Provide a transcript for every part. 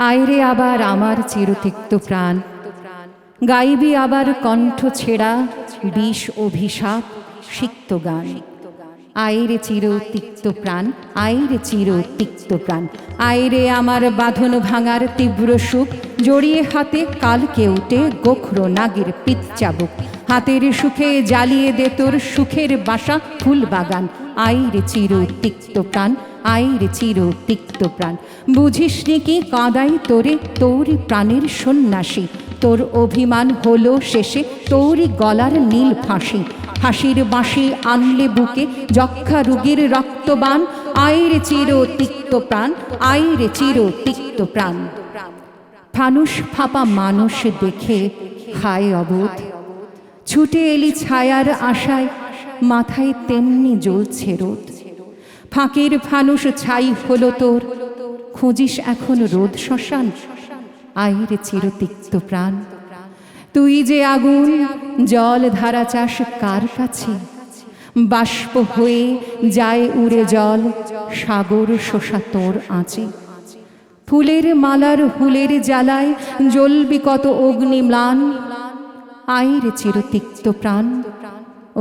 আইরে আবার আমার চিরতিক্ত প্রাণ, গাইবি আবার কণ্ঠ ছেঁড়া বিষ অভিশাপ সিক্ত গান। আইরে চির তিক্ত প্রাণ, আইরে চির তিক্ত প্রাণ, আইরে আমার বাঁধন ভাঙার তীব্র সুখ, জড়িয়ে হাতে কাল কেউটে গোখর নাগের পিত চাবুক, হাতের সুখে জ্বালিয়ে দে তোর সুখের বাসা ফুল বাগান। আইরে চির তিক্ত প্রাণ, আইরে চির তিক্ত প্রাণ, বুঝিসনি কি কাঁদাই তোরে তোরই প্রাণের সন্ন্যাসী, তোর অভিমান হলো শেষে তোরই গলার নীল ফাঁসি। ফাঁসির বাঁশি আনলে বুকে যক্ষা রোগীর রক্তবান, আইরে চির তিক্ত প্রাণ, আইরে চির তিক্ত প্রাণ। ফানুষ ফাঁপা মানুষ দেখে খায় অবোধ, ছুটে এলি ছায়ার আশায় মাথায় তেমনি জ্বলছে রোদ। ফাঁকের ফানুষ ছাই হলো তোর, খুঁজিস এখন রোদ শ্মশান। আইরে চির তিক্ত প্রাণ, তুই যে আগুন জল ধারা চাস কার কাছে, বাষ্প হয়ে যায় উড়ে জল সাগর শোষা তোর আঁচে। ফুলের মালার হুলের জ্বালায় জ্বলবি কত অগ্নিম্লান। আইরে চির তিক্ত প্রাণ,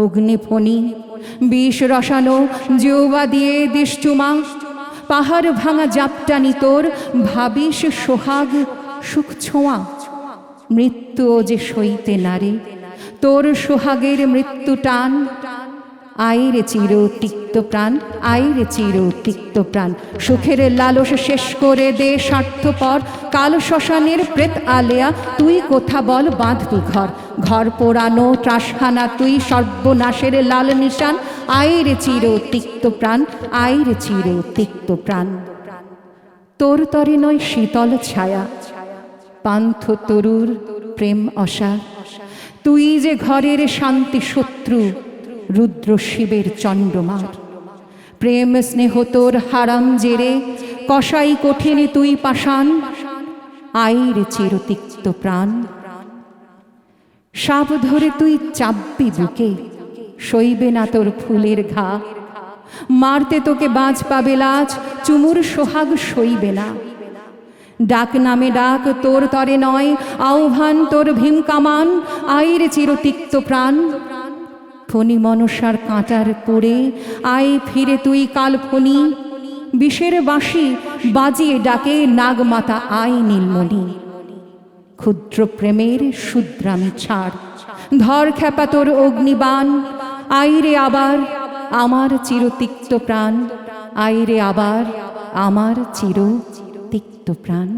অগ্নিফণি বিষ রসানো জিহ্বা দিয়ে দিস চুমা। পাহাড় ভাঙা জাপটানি তোর, ভাবিস সোহাগ সুখ ছোঁয়া। মৃত্যু যে সইতে নারে তোর সোহাগের মৃত্যু টান। আইরে চির তিক্ত প্রাণ, আইরে চির তিক্ত প্রাণ, সুখের লালস শেষ করে দে স্বার্থপর কাল শ্মশানের প্রেত আলেয়া। তুই কোথা বল বাঁধবি ঘর, ঘর পোড়ানো ত্রাসখানা তুই সর্বনাশের লাল নিশান। আইরে চির তিক্ত প্রাণ, আইরে চির তিক্ত প্রাণ। তোর তরে নয় শীতল ছায়া, পান্থ তরুর প্রেম অসা। তুই যে ঘরের শান্তি শত্রু, রুদ্র শিবের চণ্ডমার। প্রেম স্নেহ তোর হারাম জেরে, কসাই কঠিনে তুই পাষাণ। আইরে চির তিক্ত প্রাণ, সাপ ধরে তুই চাপবি বুকে, সইবে না তোর ফুলের ঘা। মারতে তোকে বাজ পাবে লাজ, চুমুর সোহাগ সইবে না। ডাক নামে ডাক তোর তরে নয়, আহ্বান তোর ভীম কামান। আইরে চির তিক্ত প্রাণ, ফণি মনসার কাঁটার পড়ে আয় ফিরে তুই কাল ফণি। বিষের বাঁশি বাজিয়ে ডাকে নাগমাতা আয় নীলমণি। ক্ষুদ্র প্রেমের শুদ্রামি ছাড়, ধর খ্যাপা তোর অগ্নিবাণ। আইরে আবার আমার চির তিক্ত প্রাণ, আইরে আবার আমার চির তিক্ত প্রাণ।